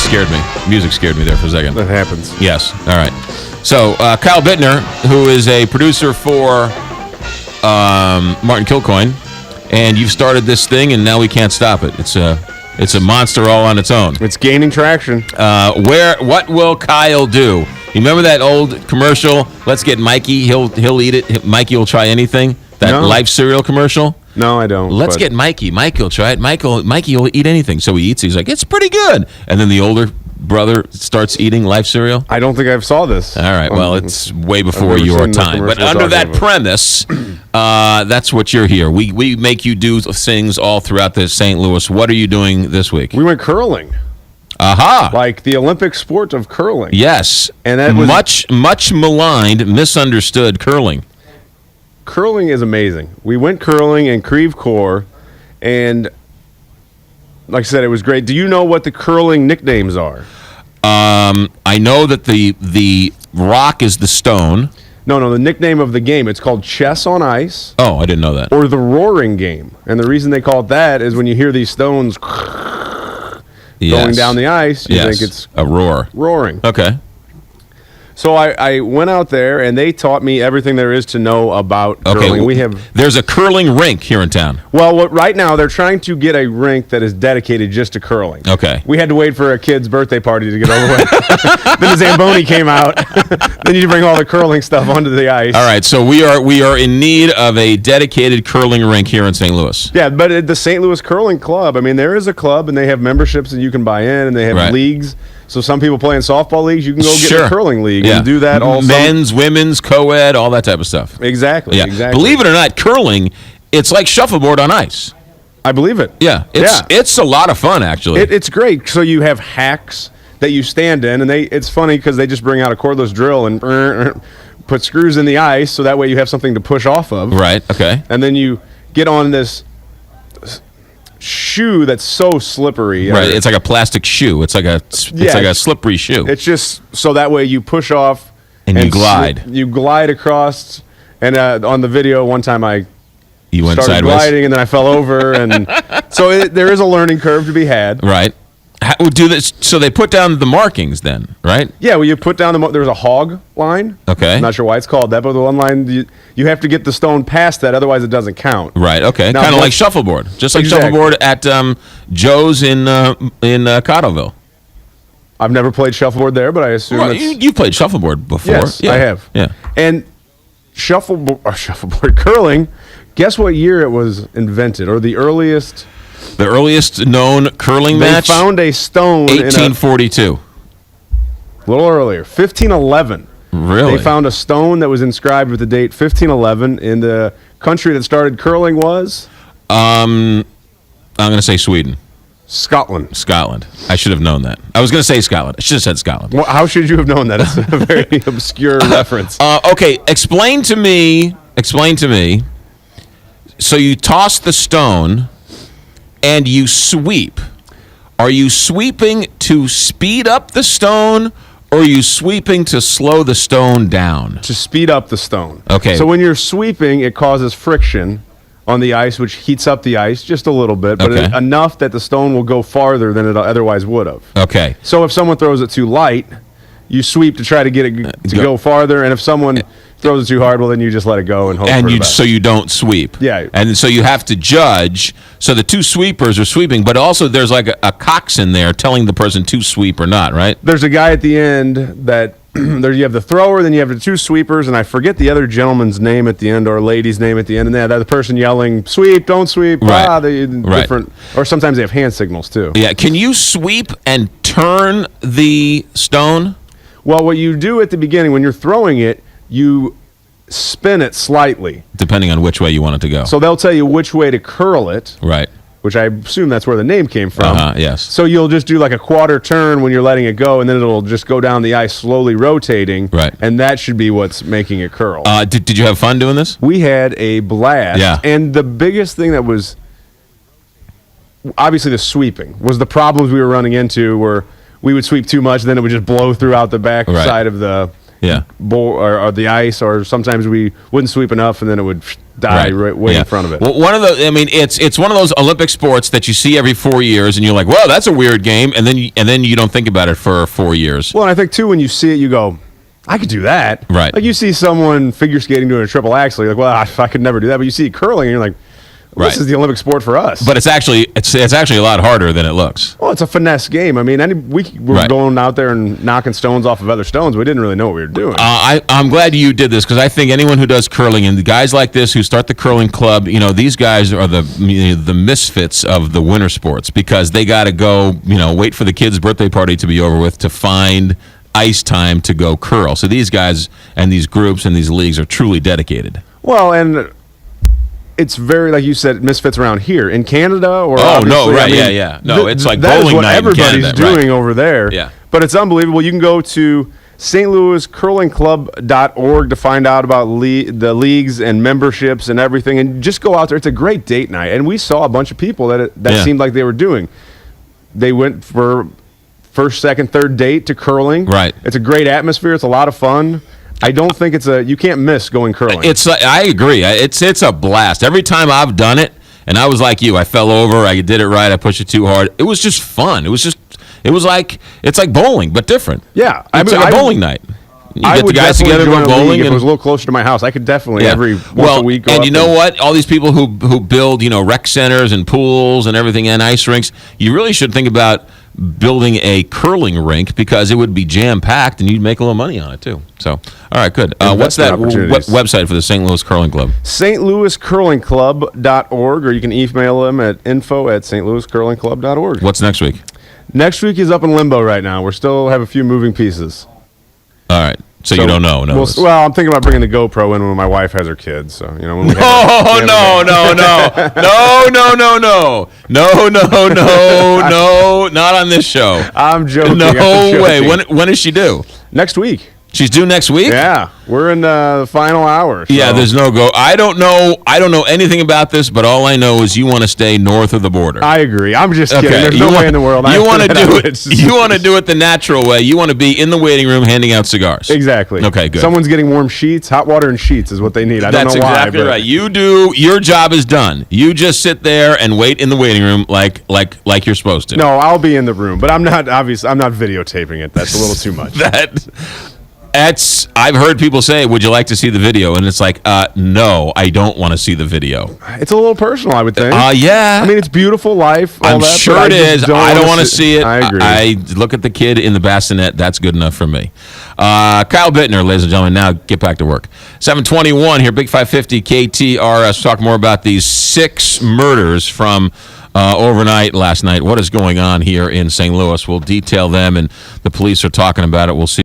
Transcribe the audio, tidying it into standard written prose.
scared me. Music scared me there for a second. That happens. Yes. All right. So Kyle Bittner, who is a producer for Martin Kilcoyne, and you've started this thing, and now we can't stop it. It's a monster all on its own. It's gaining traction. What will Kyle do? You remember that old commercial? Let's get Mikey. He'll eat it. Mikey will try anything. That Life cereal commercial. No, I don't. Let's get Mikey. Mikey will try it. Mikey will eat anything. So he eats. He's like, it's pretty good. And then the older brother starts eating Life cereal. I don't think I saw this. All right. Well, it's way before your time. But under that premise, that's what you're here. We make you do things all throughout the St. Louis. What are you doing this week? We went curling. Aha! Like the Olympic sport of curling. Yes. And that was much maligned, misunderstood curling. Curling is amazing. We went curling in Creve Coeur, and like I said, it was great. Do you know what the curling nicknames are? I know that the rock is the stone. No, the nickname of the game. It's called chess on ice. Oh, I didn't know that. Or the roaring game. And the reason they call it that is when you hear these stones going down the ice, you think it's a roaring. Okay. So I went out there, and they taught me everything there is to know about curling. There's a curling rink here in town. Well, right now they're trying to get a rink that is dedicated just to curling. Okay. We had to wait for a kid's birthday party to get over with. Then the Zamboni came out. Then you bring all the curling stuff onto the ice. All right, so we are in need of a dedicated curling rink here in St. Louis. Yeah, but at the St. Louis Curling Club, I mean, there is a club, and they have memberships that you can buy in, and they have leagues. So some people play in softball leagues. You can go get a curling league and do that all men's, women's, co-ed, all that type of stuff. Exactly. Believe it or not, curling, it's like shuffleboard on ice. I believe it. Yeah, it's a lot of fun, actually. It's great. So you have hacks that you stand in, and it's funny because they just bring out a cordless drill and put screws in the ice, so that way you have something to push off of. Right, okay. And then you get on this shoe that's so slippery. Right, it's like a plastic shoe. It's like a slippery shoe. It's just so that way you push off and you glide. You glide across. And on the video, one time you went started sideways, gliding, and then I fell over, and so there is a learning curve to be had. Right. Do this. So they put down the markings then, right? Yeah, well, you put down there's a hog line. Okay. I'm not sure why it's called that, but the one line you have to get the stone past that, otherwise it doesn't count. Right. Okay. Kind of like shuffleboard, just like shuffleboard at Joe's in Cottleville. I've never played shuffleboard there, but I assume you've played shuffleboard before. Yes, I have. Yeah. And shuffleboard curling. Guess what year it was invented, or the earliest? The earliest known curling match? They found a stone 1842. A little earlier, 1511. Really? They found a stone that was inscribed with the date 1511 in the country that started curling was? I'm going to say Sweden. Scotland. I should have known that. I was going to say Scotland. I should have said Scotland. Well, how should you have known that? It's a very obscure reference. Okay, explain to me. So you toss the stone and you sweep. Are you sweeping to speed up the stone, or are you sweeping to slow the stone down? To speed up the stone. Okay. So when you're sweeping, it causes friction on the ice, which heats up the ice just a little bit, but enough that the stone will go farther than it otherwise would have. Okay. So if someone throws it too light, you sweep to try to get it to go farther, and if someone throws it too hard, well, then you just let it go and hope for the best. So you don't sweep. Yeah. And so you have to judge. So the two sweepers are sweeping, but also there's like a coxswain there telling the person to sweep or not, right? There's a guy at the end that there you have the thrower, then you have the two sweepers, and I forget the other gentleman's name at the end or lady's name at the end, and then the person yelling, "Sweep, don't sweep." Right. Different, or sometimes they have hand signals too. Yeah. Can you sweep and turn the stone? Well, what you do at the beginning when you're throwing it, you spin it slightly. Depending on which way you want it to go. So they'll tell you which way to curl it. Right. Which I assume that's where the name came from. Yes. So you'll just do like a quarter turn when you're letting it go, and then it'll just go down the ice slowly rotating. Right. And that should be what's making it curl. Did you have fun doing this? We had a blast. Yeah. And the biggest thing that was obviously the sweeping was the problems we were running into where we would sweep too much, then it would just blow throughout the back side of the Yeah. or the ice, or sometimes we wouldn't sweep enough, and then it would die right Yeah. in front of it. Well, one of the, I mean, it's one of those Olympic sports that you see every 4 years, and you're like, "Well, that's a weird game," and then you don't think about it for 4 years. Well, and I think too, when you see it, you go, I could do that. Right. Like you see someone figure skating doing a triple axel, you're like, well, I could never do that. But you see curling, and you're like, well, this Right. is the Olympic sport for us. But it's actually a lot harder than it looks. Well, it's a finesse game. I mean, we were Right. going out there and knocking stones off of other stones. We didn't really know what we were doing. I'm glad you did this, because I think anyone who does curling, and the guys like this who start the curling club, these guys are the misfits of the winter sports, because they got to go, wait for the kid's birthday party to be over with to find ice time to go curl. So these guys and these groups and these leagues are truly dedicated. Well, and it's very, like you said, misfits around here in Canada. Or Oh, no, obviously, right, yeah. No, it's like that is bowling what night in everybody's Canada, doing right. over there. Yeah. But it's unbelievable. You can go to stlouiscurlingclub.org to find out about the leagues and memberships and everything, and just go out there. It's a great date night, and we saw a bunch of people that Yeah. seemed like they were doing. They went for first, second, third date to curling. Right. It's a great atmosphere. It's a lot of fun. I don't think you can't miss going curling. I agree. It's a blast. Every time I've done it, and I was like you, I fell over, I did it right, I pushed it too hard. It was just fun. It's like bowling, but different. Yeah. It's like a bowling night. You I get the would guys definitely together, join go a league bowling, if it and was a little closer to my house. I could definitely every once a week go and up you know what? All these people who build, rec centers and pools and everything and ice rinks, you really should think about building a curling rink, because it would be jam packed and you'd make a little money on it too. So, all right, good. What's that opportunities. website for the St. Louis Curling Club? stlouiscurlingclub.org, or you can email them at info@stlouiscurlingclub.org. What's next week? Next week is up in limbo right now. We still have a few moving pieces. All right. So you don't know? No. Well, I'm thinking about bringing the GoPro in when my wife has her kids. So when we No, not on this show. I'm joking. No I'm way. joking. When is she due? Next week. She's due next week? Yeah, we're in the final hour. So. Yeah, there's no go. I don't know anything about this, but all I know is you want to stay north of the border. I agree. I'm just kidding. There's no way in the world. You want to do it. It's You want to do it the natural way. You want to be in the waiting room handing out cigars. Exactly. Okay, good. Someone's getting warm sheets. Hot water and sheets is what they need. I That's don't know exactly why. right. You do. Your job is done. You just sit there and wait in the waiting room like you're supposed to. No, I'll be in the room, but I'm not. Obviously, I'm not videotaping it. That's a little too much. I've heard people say, "Would you like to see the video?" And it's like, no, I don't want to see the video. It's a little personal, I would think. Yeah. I mean, it's beautiful life. All I'm that, sure but it is. I don't want to see it. I agree. I look at the kid in the bassinet. That's good enough for me. Kyle Bittner, ladies and gentlemen. Now get back to work. 7:21 here, Big 550 KTRS. Talk more about these 6 murders from overnight last night. What is going on here in St. Louis? We'll detail them, and the police are talking about it. We'll see.